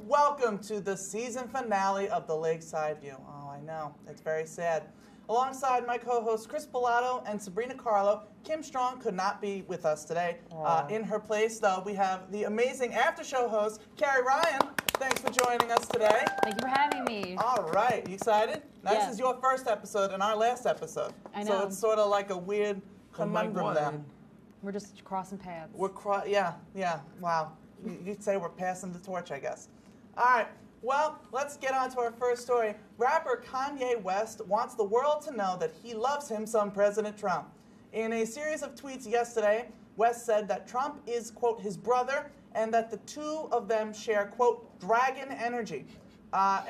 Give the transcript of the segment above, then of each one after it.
welcome to the season finale of the Lakeside View. Oh, I know, it's very sad. Alongside my co-hosts Chris Pilato and Sabrina Carlo, Kim Strong could not be with us today. In her place, though, we have the amazing after-show host, Carrie Ryan. Thanks for joining us today. Thank you for having me. All right, you excited? Now, Yes. This is your first episode and our last episode. I know. So it's sort of like a weird conundrum there. We're just crossing paths. Yeah, wow. You'd say we're passing the torch, I guess. All right, well, let's get on to our first story. Rapper Kanye West wants the world to know that he loves him some President Trump. In a series of tweets yesterday, West said that Trump is, quote, his brother, and that the two of them share, quote, dragon energy. I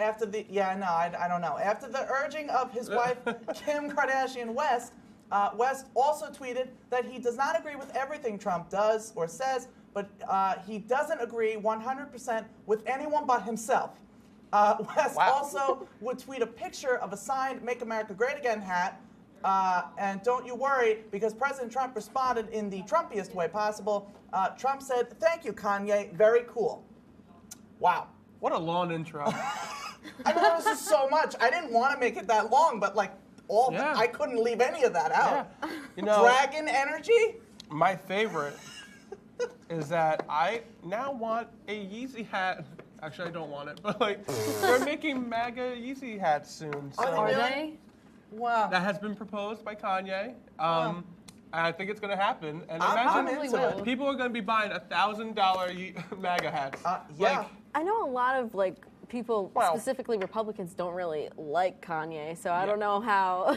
don't know. After the urging of his wife, Kim Kardashian West, West also tweeted that he does not agree with everything Trump does or says, but he doesn't agree 100% with anyone but himself. West also would tweet a picture of a signed Make America Great Again hat, and don't you worry, because President Trump responded in the Trumpiest way possible. Trump said, "Thank you, Kanye, very cool." Wow. What a long intro. I mean, this is so much. I didn't want to make it that long, but like I couldn't leave any of that out. Yeah. You know, dragon energy? My favorite is that I now want a Yeezy hat. Actually, I don't want it, but like they're making MAGA Yeezy hats soon. So Are they? Wow. that has been proposed by Kanye. I think it's going to happen. And I'm imagine into it. people are going to be buying $1,000 MAGA hats. Yeah. Like, I know a lot of people, specifically Republicans, don't really like Kanye, so I don't know how.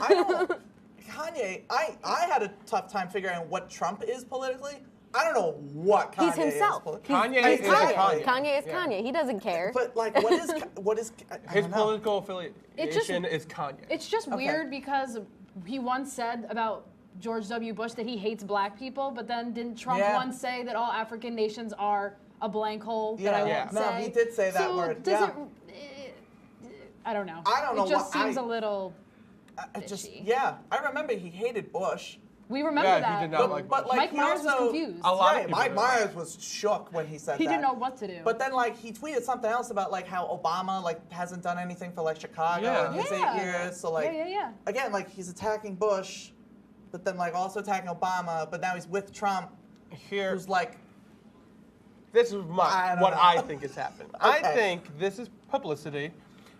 Kanye, I had a tough time figuring out what Trump is politically. I don't know what Kanye He's himself. is. Kanye is Kanye. Kanye is Kanye. He doesn't care. But like, what is I his don't know. political affiliation is Kanye. It's just weird because he once said about George W. Bush that he hates black people, but then didn't Trump once say that all African nations are a blank hole that I won't say? No, he did say that word. I don't know. I don't know. It just seems a little fishy. I remember he hated Bush. We remember that. He did not like Bush. But like, Mike Myers was confused. A lot of people Mike did. Myers was shook when he said that. He didn't know what to do. But then like he tweeted something else about like how Obama like hasn't done anything for like Chicago in his 8 years. So like again, like he's attacking Bush, but then like also attacking Obama, but now he's with Trump, who's like, this is what I think is happening. Okay. I think this is publicity.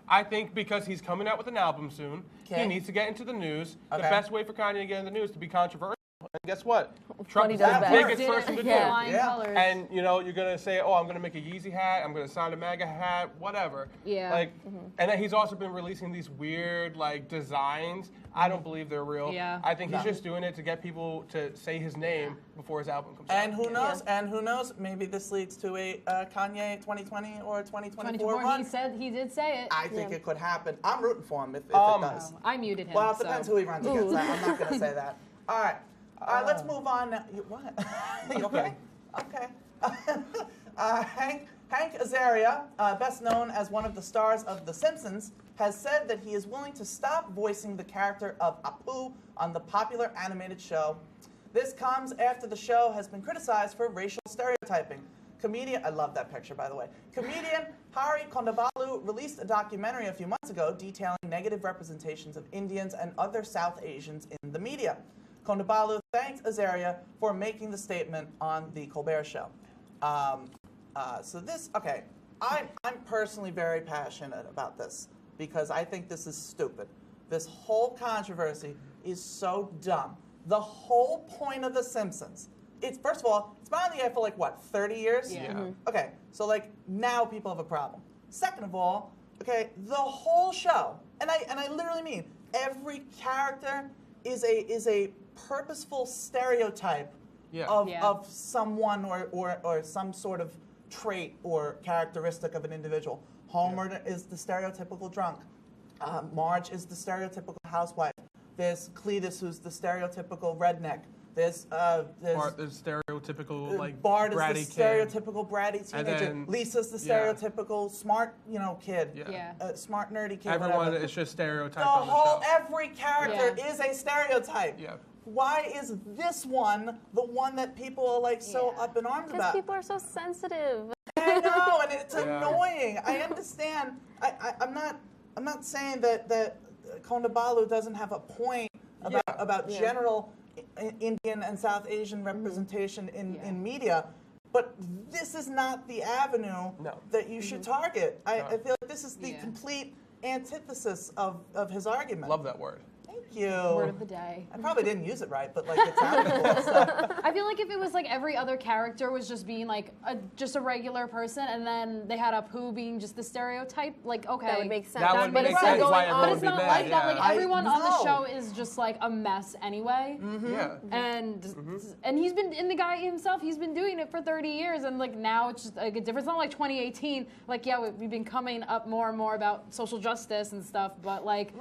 I think because he's coming out with an album soon, he needs to get into the news. The best way for Kanye to get in the news is to be controversial. And guess what? Trump is the biggest person to do it. And you know, you're gonna say, "Oh, I'm gonna make a Yeezy hat. I'm gonna sign a MAGA hat, whatever." Yeah. Like, and then he's also been releasing these weird like designs. I don't believe they're real. Yeah. I think he's just doing it to get people to say his name before his album comes out. And who knows? And who knows? Maybe this leads to a Kanye 2020 or 2024 run. He did say it. I think it could happen. I'm rooting for him if it does. I muted him. Well, it depends who he runs against. I'm not going to say that. All right. Let's move on now. What? You okay? Okay. Hank Azaria, best known as one of the stars of The Simpsons, has said that he is willing to stop voicing the character of Apu on the popular animated show. This comes after the show has been criticized for racial stereotyping. I love that picture, by the way. Comedian Hari Kondabolu released a documentary a few months ago detailing negative representations of Indians and other South Asians in the media. Kondabolu thanked Azaria for making the statement on The Colbert Show. I'm personally very passionate about this because I think this is stupid. This whole controversy is so dumb. The whole point of The Simpsons, first of all, it's been on the air for like what, 30 years? Yeah. Okay, so like now people have a problem. Second of all, okay, the whole show, and I literally mean every character is a purposeful stereotype of someone or some sort of trait or characteristic of an individual. Homer is the stereotypical drunk. Marge is the stereotypical housewife. There's Cletus, who's the stereotypical redneck. There's Bart is stereotypical like Bart bratty is the kid. stereotypical bratty teenager. Then, Lisa's the stereotypical smart, kid. Yeah. Smart nerdy kid. Everyone whatever. is just stereotyped The on the whole show. every character is a stereotype. Yeah. Why is this one the one that people are like so up in arms Because about? people are so sensitive. I know, and it's annoying. I understand. I'm not saying that Kondabalu doesn't have a point about general Indian and South Asian representation in media, but this is not the avenue that you should target. I feel like this is the complete antithesis of his argument. Love that word. Thank you. Word of the day. I probably didn't use it right, but like it sounded cool. So. I feel like if it was like every other character was just being like just a regular person, and then they had Apu being just the stereotype, like okay, that would make sense. That would make sense. Why everyone but would it's be not mad. like that. Like everyone on the show know. is just like a mess anyway. Yeah. And he's been, and the guy himself, he's been doing it for 30 years, and like now it's just like a difference. It's not like 2018. Like we've been coming up more and more about social justice and stuff, but like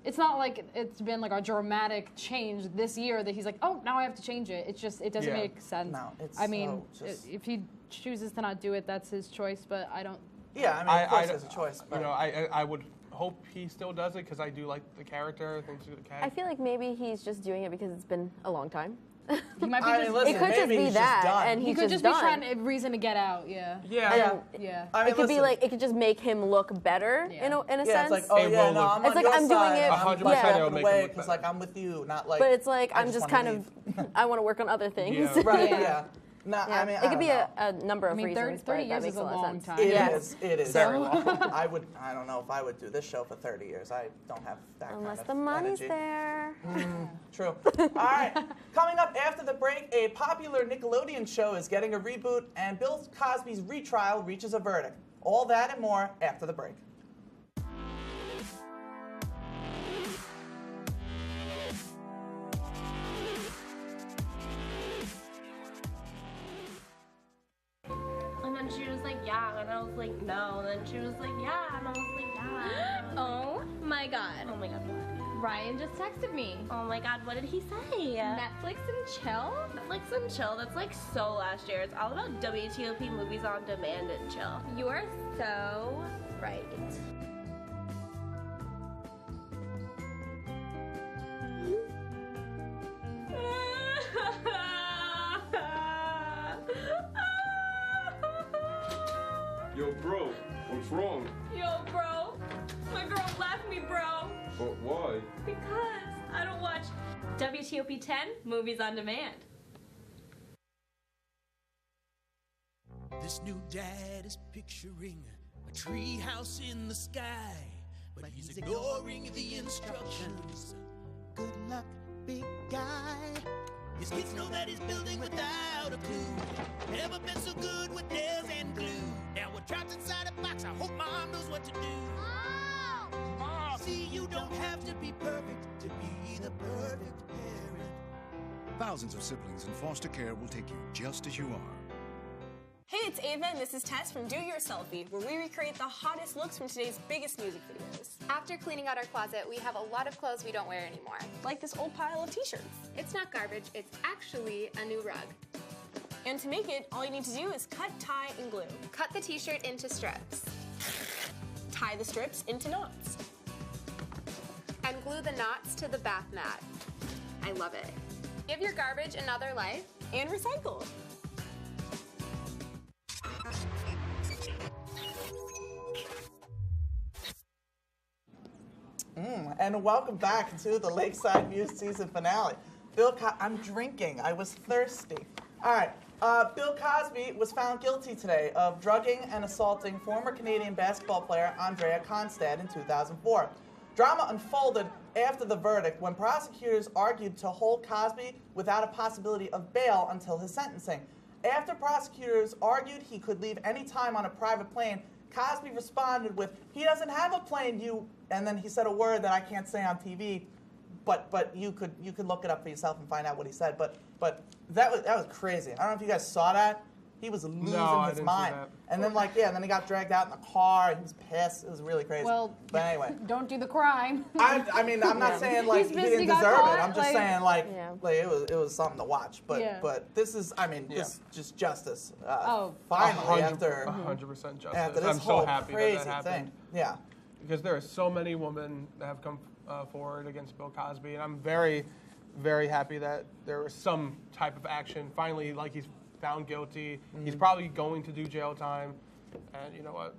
it's not like it's been like a dramatic change this year that he's like, oh, now I have to change it. It's just, it doesn't make sense. No, it's I mean, if he chooses to not do it, that's his choice, but I don't. Yeah, I mean, of course it's a choice. But. You know, I would hope he still does it because I do like the character. I feel like maybe he's just doing it because it's been a long time. He might be it could just be that, and he could just be trying a reason to get out. Yeah. I mean, it could be like it could just make him look better in a sense. It's like, oh yeah, no, I'm it's on like your I'm side. doing it. 100% it'll make him look because better. like I'm with you, not like. But it's like I'm just kind leave. of I want to work on other things. Yeah. Right. Yeah. No, I mean, it could be a a number of reasons. 30 but years that makes is a a lot of long sense. time. It is. Very long. I don't know if I would do this show for 30 years. I don't have that Unless kind of the money's energy. there. True. All right. Coming up after the break, a popular Nickelodeon show is getting a reboot, and Bill Cosby's retrial reaches a verdict. All that and more after the break. And then she was like, yeah, and I was like, no. And then she was like, yeah, and I was like, yeah. Oh my god. Oh my god, what? Ryan just texted me. Oh my god, what did he say? Netflix and chill? Netflix and chill, that's like so last year. It's all about WTOP movies on demand and chill. You are so right. Yo, bro, what's wrong? Yo, bro, my girl left me, bro. But why? Because I don't watch WTOP 10 movies on demand. This new dad is picturing a tree house in the sky, but he's ignoring the instructions. Good luck, big guy. His kids know that he's building without a clue. Never been so good with nails and glue. Now we're trapped inside a box. I hope mom knows what to do. Mom! See, you don't have to be perfect to be the perfect parent. Thousands of siblings in foster care will take you just as you are. Hey, it's Ava, and this is Tess from Do Your Selfie, where we recreate the hottest looks from today's biggest music videos. After cleaning out our closet, we have a lot of clothes we don't wear anymore. Like this old pile of t-shirts. It's not garbage, it's actually a new rug. And to make it, all you need to do is cut, tie, and glue. Cut the t-shirt into strips. Tie the strips into knots. And glue the knots to the bath mat. I love it. Give your garbage another life. And recycle. And welcome back to the Lakeside View season finale. I'm drinking. I was thirsty. All right. Bill Cosby was found guilty today of drugging and assaulting former Canadian basketball player Andrea Constad in 2004. Drama unfolded after the verdict when prosecutors argued to hold Cosby without a possibility of bail until his sentencing. After prosecutors argued he could leave any time on a private plane, Cosby responded with, "He doesn't have a plane, you," and then he said a word that I can't say on TV, but you could look it up for yourself and find out what he said. But that was crazy. I don't know if you guys saw that. He was losing his mind. And then and then he got dragged out in the car and he was pissed. It was really crazy. Well, but anyway. Don't do the crime. I mean, I'm not saying like he didn't deserve it. I'm just saying like it was something to watch. But this is this is just justice. Finally 100% justice. After this I'm whole so happy crazy that happened. thing. Yeah. Because there are so many women that have come forward against Bill Cosby, and I'm very, very happy that there was some type of action. Finally, like he's found guilty. Mm-hmm. He's probably going to do jail time. And you know what?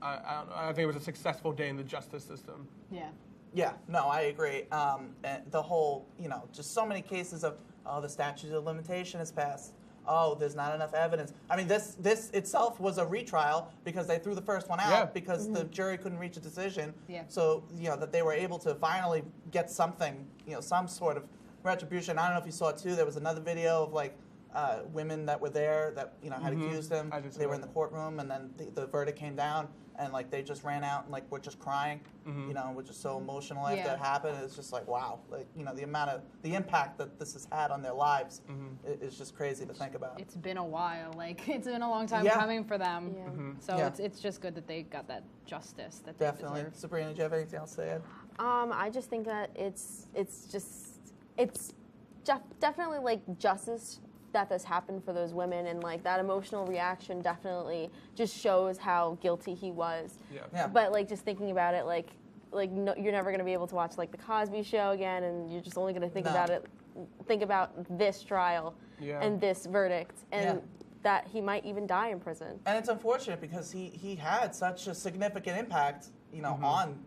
I don't know. I think it was a successful day in the justice system. Yeah. Yeah, no, I agree. And the whole, just so many cases of, oh, the statute of limitation has passed. Oh, there's not enough evidence. I mean, this itself was a retrial because they threw the first one out because the jury couldn't reach a decision. Yeah. So, that they were able to finally get something, some sort of retribution. I don't know if you saw it too. There was another video of like women that were there that, had accused him. They were in the courtroom and then the verdict came down and like they just ran out and like were just crying, were just so emotional after it happened. It's just like, wow, like, the impact that this has had on their lives is just crazy to think about. It's been a while, like it's been a long time coming for them. Yeah. So it's just good that they got that justice that they Definitely. deserve. Sabrina, do you have anything else to add? I just think that it's definitely like justice that this happened for those women, and like that emotional reaction definitely just shows how guilty he was. Yeah. But like just thinking about it, like no, you're never gonna be able to watch like the Cosby Show again, and you're just only gonna think about this trial and this verdict, and that he might even die in prison. And it's unfortunate because he had such a significant impact, on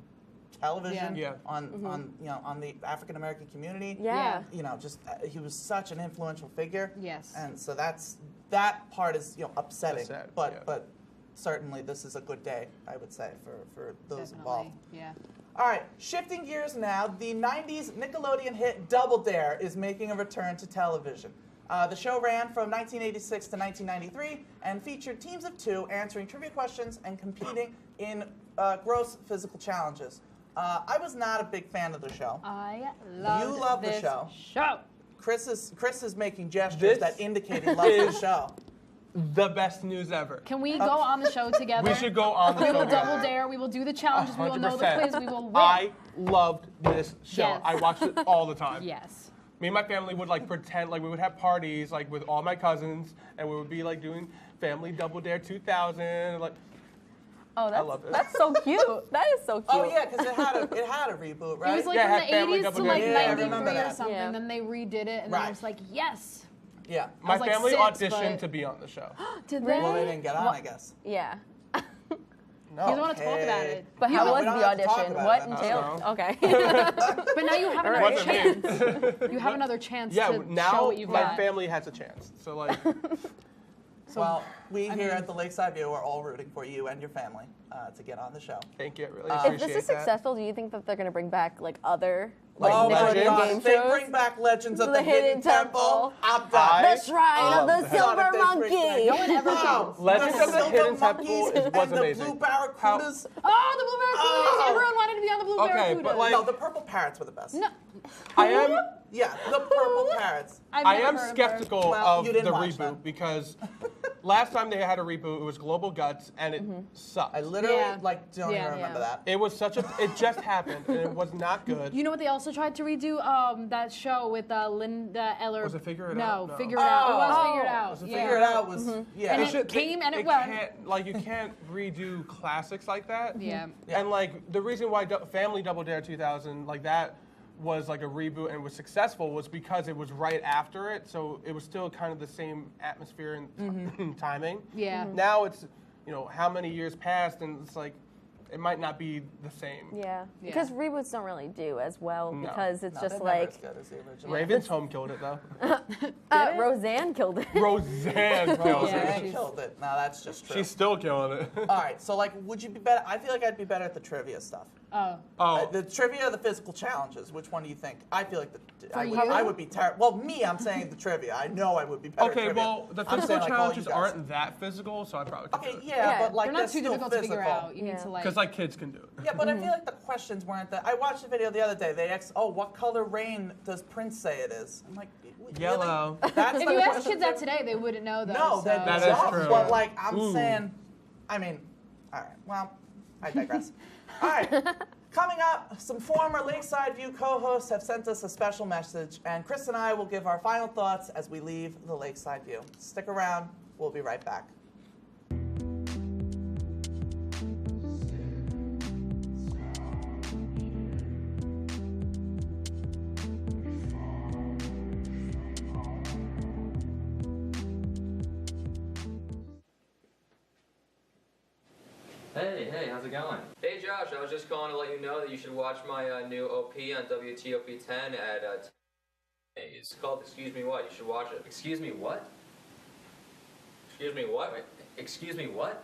television, on the African American community. Yeah. Just he was such an influential figure. Yes. And so that part is upsetting. Sad, but certainly this is a good day, I would say, for those involved. Yeah. All right, shifting gears now, the 90s Nickelodeon hit Double Dare is making a return to television. The show ran from 1986 to 1993 and featured teams of 2 answering trivia questions and competing in gross physical challenges. I was not a big fan of the show. I love You love this the show. Chris is making gestures that indicate he loves the show. The best news ever. Can we go on the show together? We should go on the show. We will together. double dare. We will do the challenges. 100%. We will know the quiz. We will win. I loved this show. Yes. I watched it all the time. Yes. Me and my family would like pretend like we would have parties like with all my cousins, and we would be like doing Family Double Dare 2000. And, like, Oh, I love it. That's so cute. That is so cute. Oh yeah, because it had a reboot, right? It was like Yeah, from the 80s to like 93 that. or something. Yeah. Then they redid it, and then it was like, yes. Yeah. My was like family 6, auditioned but- to be on the show. Did they? Well, they didn't get on, I guess. Yeah. No. You don't want to talk about it. But how was we don't the have to talk audition? about What it. entailed? Okay. But now you have another Wasn't me. chance. You have another chance Yeah, to show now what you've my got. family has a chance. So like, Well, we here at the Lakeside View are all rooting for you and your family to get on the show. thank you. I really If appreciate this is that. successful, do you think that they're going to bring back like other Oh my Nickelodeon God! game If they shows? bring back Legends of The the Hidden Hidden Temple, Temple. I'm done. The Shrine of love the that. Silver If they bring Monkey. back- No one ever Wow. can. Legends of the Silver Hidden Temple Monkeys was and amazing. the Blue Barracudas. Oh, the Blue Barracudas! Oh. Everyone wanted to be on the Blue Okay, Barracudas. but, like- No, the Purple Parrots were the best. No. I am Yeah, the Purple Parrots. I've I never am heard of her. skeptical Well, of you the didn't watch reboot them. because last time they had a reboot, it was Global Guts, and it sucked. I literally Yeah. don't Yeah. even remember that. It was such a. It just happened, and it was not good. You know what they also tried to redo? That show with Linda Eller. Was it Figure It no, Out? No. Figure It Out. It was Oh. Figure It Out. Was it yeah. Figure It Out was yeah. And They it should- came and it they went. can't- Like you can't redo classics like that. Yeah. And like the reason why Family Double Dare 2000 like that was like a reboot and was successful was because it was right after it, so it was still kind of the same atmosphere and timing. Yeah. Now it's how many years passed and it's like it might not be the same. Yeah. Because reboots don't really do as well No. because it's No, just they're never like as good as the original. Raven's Home killed it though. Roseanne killed it. Roseanne killed Yeah. it. They killed it. No, that's just true. She's still killing it. All right, so like, would you be better? I feel like I'd be better at the trivia stuff. Oh. Oh, The trivia or the physical challenges? Which one do you think? I feel like you? I would be terrible. Well, me, I'm saying the trivia. I know I would be better at okay. trivia. Well, the I'm physical saying, like, all you challenges guys. aren't that physical, so I probably could Okay, do it. yeah, but like They're not that's too still difficult to physical. figure out. You need Yeah. to like. Because like kids can do it. Yeah, but I feel like the questions weren't that. I watched a video the other day. They asked, "Oh, what color rain does Prince say it is?" I'm like, really? Yellow. That's if the you ask question kids that today, they wouldn't know though. No, so. that is dumb, true. But like I'm Ooh. saying, I mean, all right. Well, I digress. All right. Coming up, some former Lakeside View co-hosts have sent us a special message, and Chris and I will give our final thoughts as we leave the Lakeside View. Stick around. We'll be right back. Hey, how's it going? Hey, Josh, I was just calling to let you know that you should watch my new OP on WTOP 10 at it's called Excuse Me What. You should watch it. Excuse me what? Excuse me what? Excuse me what?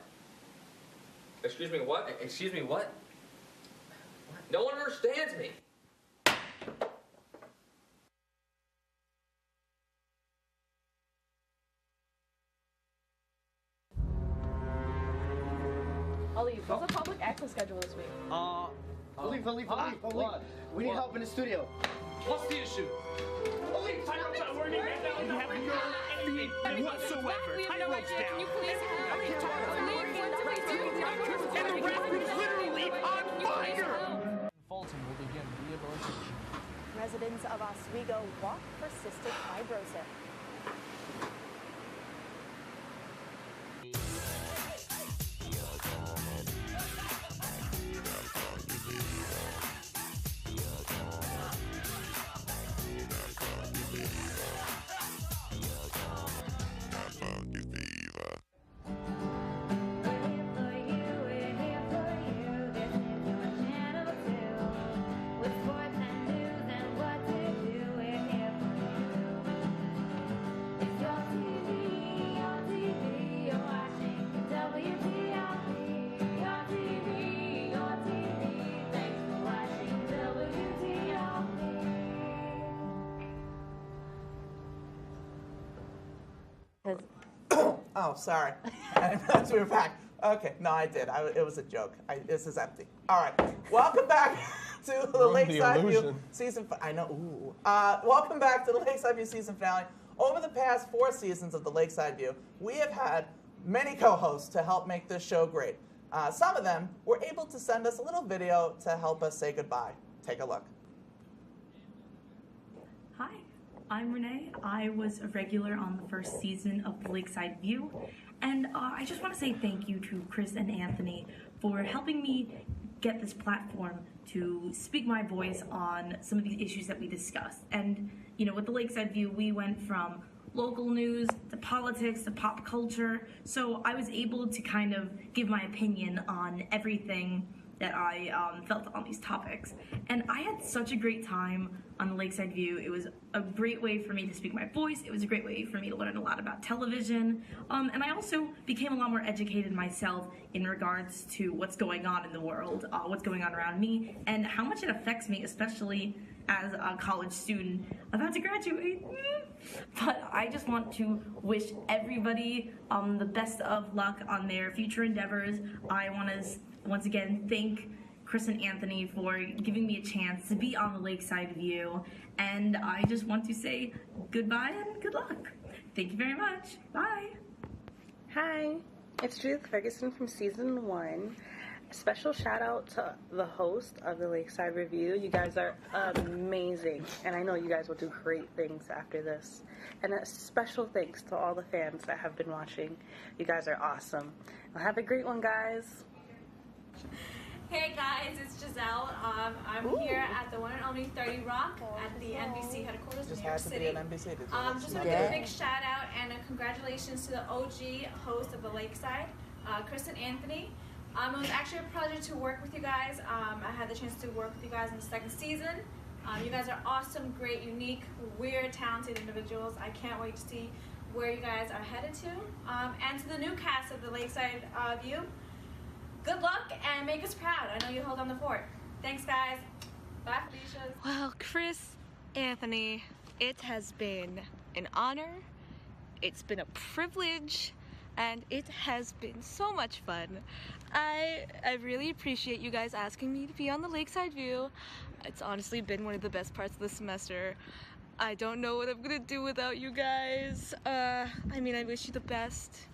Excuse me what? Excuse me what? No one understands me. Ollie, what's the public access schedule this week? Leave. What? We need help in the studio. What's the issue? Leave. Time out. We're going to have no feet whatsoever. Tie ropes down. Can you please And the rest is literally on fire! Fulton will begin rehabilitation. Residents of Oswego walk for cystic fibrosis. Oh, sorry. I didn't realize we were back. Okay, no, I did. It was a joke. This is empty. All right. Welcome back to the Lakeside View season. I know. Ooh. Welcome back to the Lakeside View season finale. Over the past 4 seasons of the Lakeside View, we have had many co-hosts to help make this show great. Some of them were able to send us a little video to help us say goodbye. Take a look. Hi, I'm Renee. I was a regular on the first season of the Lakeside View, and I just want to say thank you to Chris and Anthony for helping me get this platform to speak my voice on some of these issues that we discussed. And, you know, with the Lakeside View, we went from local news to politics to pop culture, so I was able to kind of give my opinion on everything that I felt on these topics. And I had such a great time on the Lakeside View. It was a great way for me to speak my voice. It was a great way for me to learn a lot about television. And I also became a lot more educated myself in regards to what's going on in the world, what's going on around me, and how much it affects me, especially as a college student about to graduate. But I just want to wish everybody the best of luck on their future endeavors. I want to once again thank Chris and Anthony for giving me a chance to be on the Lakeside View, and I just want to say goodbye and good luck. Thank you very much. Bye. Hi, it's Judith Ferguson from season 1. A special shout out to the host of the Lakeside Review. You guys are amazing, and I know you guys will do great things after this. And a special thanks to all the fans that have been watching. You guys are awesome. Well, have a great one, guys. Hey guys, it's Giselle. I'm here at the one and only 30 Rock at the NBC headquarters in New York City. Just want to give a big shout out and a congratulations to the OG host of the Lakeside, Chris and Anthony. It was actually a pleasure to work with you guys. I had the chance to work with you guys in the 2nd season. You guys are awesome, great, unique, weird, talented individuals. I can't wait to see where you guys are headed to. And to the new cast of the Lakeside View, good luck and make us proud. I know you hold on the fort. Thanks, guys. Bye, Felicia. Well, Chris, Anthony, it has been an honor. It's been a privilege, and it has been so much fun. I really appreciate you guys asking me to be on the Lakeside View. It's honestly been one of the best parts of the semester. I don't know what I'm gonna do without you guys. I mean, I wish you the best.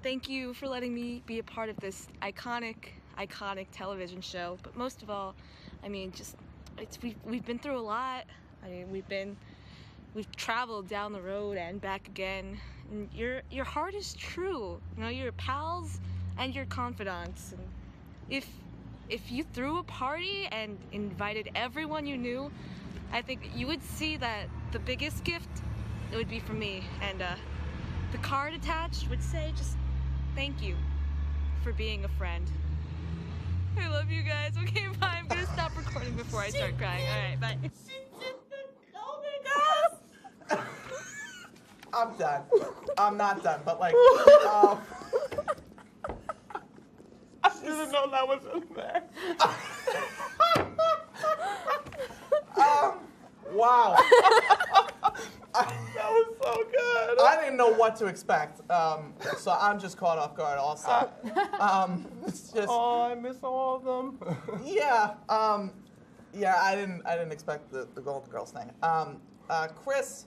Thank you for letting me be a part of this iconic television show. But most of all, I mean, we've been through a lot. I mean, we've traveled down the road and back again. And your heart is true. You know, you're pals and you're confidants. And if you threw a party and invited everyone you knew, I think you would see that the biggest gift, it would be from me. And the card attached would say just thank you for being a friend. I love you guys. Okay, bye. I'm gonna stop recording before I start crying. All right, bye. I'm done. I'm not done, but like, I didn't know that was in there. Wow. That was so good. I didn't know what to expect, so I'm just caught off guard also. It's just, I miss all of them. yeah, yeah. I didn't expect the Golden Girls thing. Chris,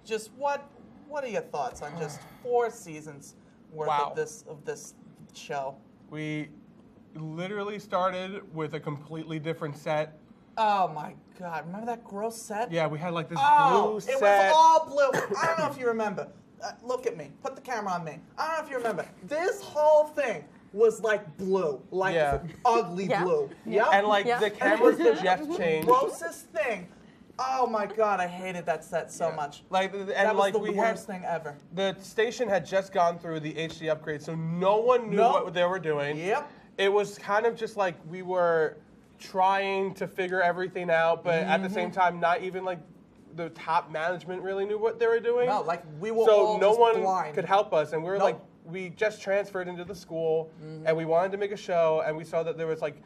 just what are your thoughts on just 4 seasons worth of this show? We literally started with a completely different set. Oh my God! Remember that gross set? Yeah, we had like this blue set. It was all blue. I don't know if you remember. Look at me. Put the camera on me. I don't know if you remember. This whole thing was like blue, like ugly blue. Yeah. And like the cameras just changed. Grossest thing. Oh my God! I hated that set so much. Like, and that was like the we worst had, thing ever. The station had just gone through the HD upgrade, so no one knew what they were doing. Yep. It was kind of just like we were trying to figure everything out, but at the same time, not even like the top management really knew what they were doing. No, like we were so all no just one blind. could help us, and we were like, we just transferred into the school, and we wanted to make a show, and we saw that there was like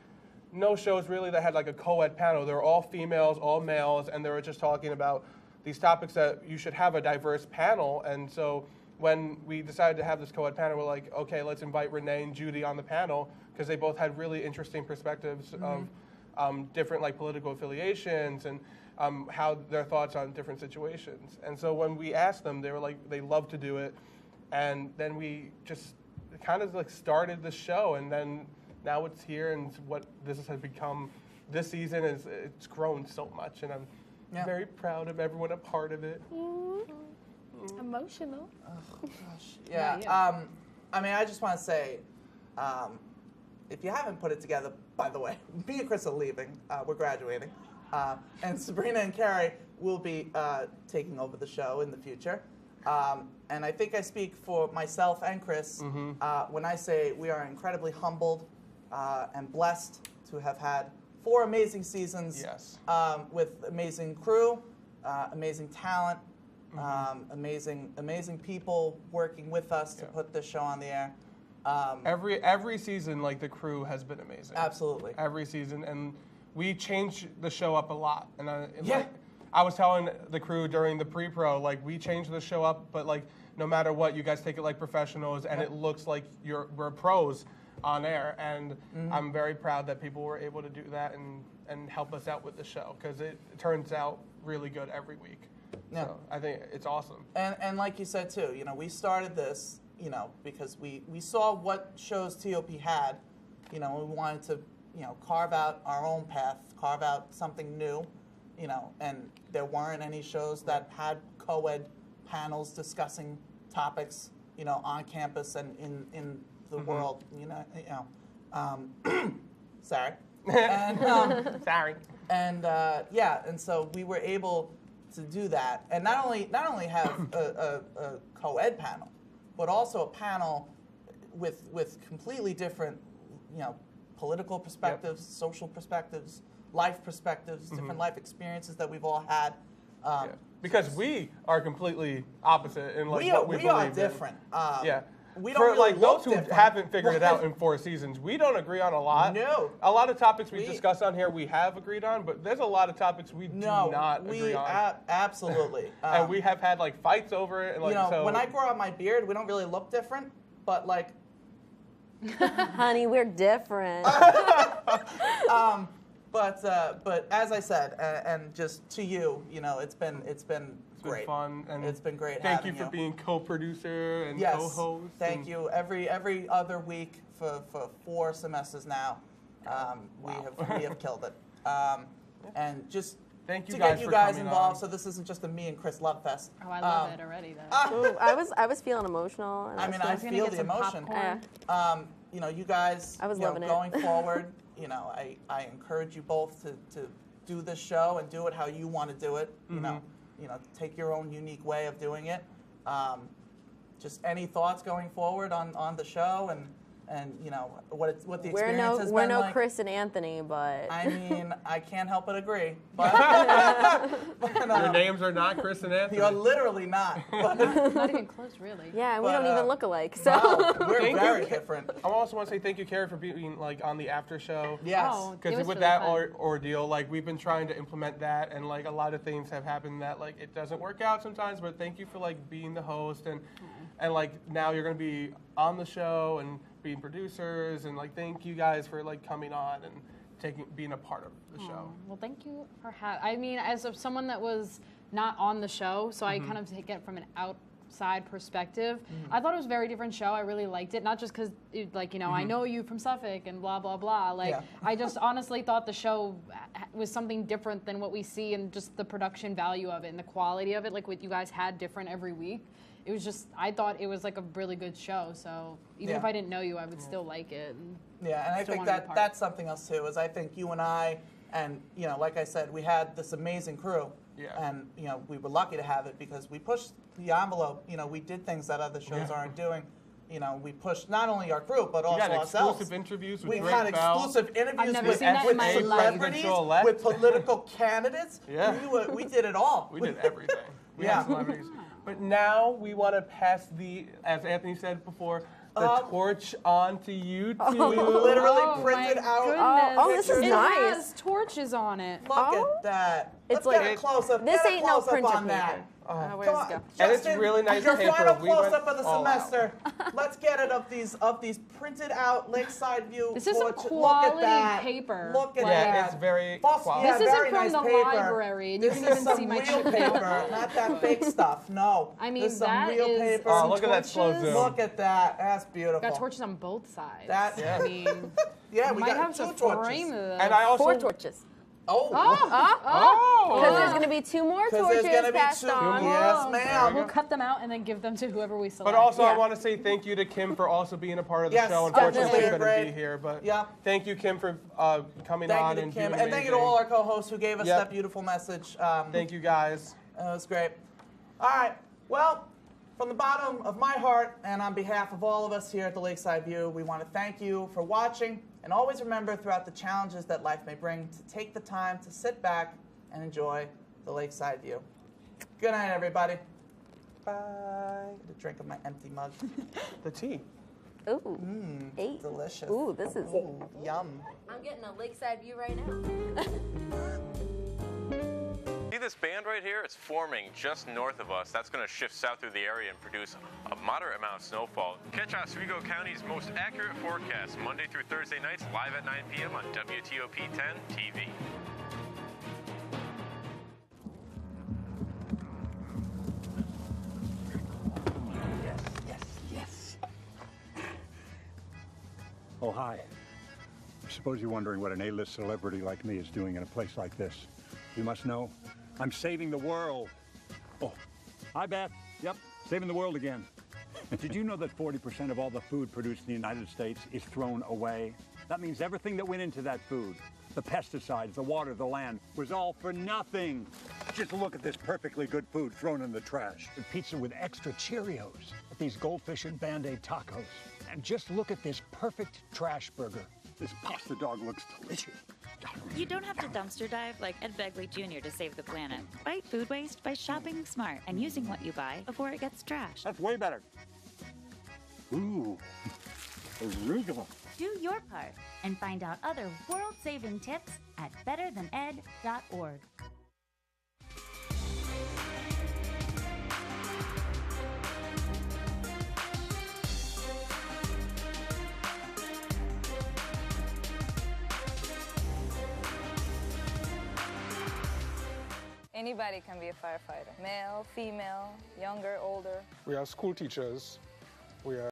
no shows really that had like a co-ed panel. They were all females, all males, and they were just talking about these topics that you should have a diverse panel. And so when we decided to have this co-ed panel, we're like, okay, let's invite Renee and Judy on the panel because they both had really interesting perspectives of different like political affiliations and how their thoughts on different situations. And so when we asked them, they were like, they love to do it. And then we just kind of like started the show, and then now it's here, and what this has become this season is it's grown so much, and I'm very proud of everyone a part of it. Emotional. Oh gosh. Yeah. I mean, I just want to say, if you haven't put it together, by the way, me and Chris are leaving. We're graduating, and Sabrina and Carrie will be taking over the show in the future. And I think I speak for myself and Chris when I say we are incredibly humbled and blessed to have had 4 amazing seasons with amazing crew, amazing talent, amazing people working with us to put this show on the air. Every season, like the crew has been amazing. Absolutely. Every season, and we changed the show up a lot. And like, I was telling the crew during the pre-pro, like we changed the show up, but like no matter what, you guys take it like professionals, and it looks like we're pros on air. And I'm very proud that people were able to do that and help us out with the show because it turns out really good every week. Yeah. So I think it's awesome. And like you said too, you know, we started this, you know, because we saw what shows TOP had, you know, we wanted to, you know, carve out our own path, carve out something new, you know, and there weren't any shows that had co-ed panels discussing topics, you know, on campus and in the world, you know. Sorry. And, sorry. And yeah, and so we were able to do that, and not only have a co-ed panel, but also a panel with completely different, you know, political perspectives, social perspectives, life perspectives, different life experiences that we've all had. Because we are completely opposite in like what we believe are different. Yeah. We don't really like those who different. haven't figured it out in 4 seasons, we don't agree on a lot. No. A lot of topics we discuss on here we have agreed on, but there's a lot of topics we do not agree on. Absolutely. And we have had like fights over it. And, like, you know, so when I grow out my beard, we don't really look different, but like. Honey, we're different. But as I said, and just to you, you know, it's been great. Fun, and it's been great. Thank you for being co-producer and co-host. Thank you. Every other week for 4 semesters now, we have killed it. And just thank you to guys get you for guys coming involved, on. so this isn't just a me and Chris love fest. Oh, I love it already though. Ooh, I was feeling emotional. And I feel the emotion. You know, you guys, I was you know, loving it. going forward, you know, I encourage you both to do this show and do it how you want to do it. You know, take your own unique way of doing it. Just any thoughts going forward on the show and and you know what the experience has been We're no like. Chris and Anthony, but I mean, I can't help but agree. But, your names are not Chris and Anthony. You're literally not. Not even close, really. Yeah, and we don't even look alike. So no, we're very different. I also want to say thank you, Carrie, for being like on the after show. Yes, because with really that fun. ordeal, like we've been trying to implement that, and like a lot of things have happened that like it doesn't work out sometimes. But thank you for like being the host and like now you're gonna be on the show and being producers and like thank you guys for like coming on and being a part of the show. Well, thank you for having. I mean, as of someone that was not on the show, so I kind of take it from an outside perspective. I thought it was a very different show. I really liked it, not just because like you know I know you from Suffolk and blah blah blah. Like I just honestly thought the show was something different than what we see, and just the production value of it and the quality of it. Like what you guys had different every week. It was just, I thought it was like a really good show. So even if I didn't know you, I would still like it. And and I think that's something else too, is I think you and I, and you know, like I said, we had this amazing crew. And you know, we were lucky to have it because we pushed the envelope. You know, we did things that other shows aren't doing. You know, we pushed not only our group, but also ourselves. Exclusive interviews with we Drake had exclusive interviews with celebrities, with political candidates. We did it all. We did everything. We had celebrities. But now we want to pass as Anthony said before, the torch on to you two. We literally printed out. This is nice. It has torches on it. Look at that. Let's get a close-up. This ain't no print on that. Where's it go? And it's really nice your paper. final close-up of the semester. Let's get it of these printed out Lakeside View. This is some Look quality at that. paper. Look at that. Yeah, it's very quality. This isn't from nice the paper. library. And you This can is even some see my real paper, not that fake stuff. No. I mean, this is some that real is paper. some look at that slow torches. zoom. Look at that. That's beautiful. Got torches on both sides. That, I mean, we might got have two to torches. frame this. And I also 4 torches. Because there's going to be 2 more Because torches there's gonna be passed 2. on. Yes, ma'am. We'll cut them out and then give them to whoever we select. But also, I want to say thank you to Kim for also being a part of the show. Unfortunately, she couldn't be here, but thank you, Kim, for coming on and doing and thank you to all our co-hosts who gave us that beautiful message. Thank you, guys. It was great. All right. Well, from the bottom of my heart and on behalf of all of us here at the Lakeside View, we want to thank you for watching. And always remember throughout the challenges that life may bring to take the time to sit back and enjoy the Lakeside View. Good night, everybody. Bye. Get a drink of my empty mug. The tea. Ooh. Delicious. Ooh, this is yum. I'm getting a Lakeside View right now. See this band right here? It's forming just north of us. That's going to shift south through the area and produce a moderate amount of snowfall. Catch Oswego County's most accurate forecast Monday through Thursday nights live at 9 p.m. on WTOP 10 TV. Yes. Oh, hi. I suppose you're wondering what an A-list celebrity like me is doing in a place like this. You must know, I'm saving the world. Oh, hi, Beth. Yep, saving the world again. Did you know that 40% of all the food produced in the United States is thrown away? That means everything that went into that food, the pesticides, the water, the land, was all for nothing. Just look at this perfectly good food thrown in the trash. The pizza with extra Cheerios, these goldfish and Band-Aid tacos. And just look at this perfect trash burger. This pasta dog looks delicious. You don't have to dumpster dive like Ed Begley Jr. to save the planet. Fight food waste by shopping smart and using what you buy before it gets trashed. That's way better. Ooh, arugula. Do your part and find out other world-saving tips at betterthaned.org. Anybody can be a firefighter. Male, female, younger, older. We are school teachers. We are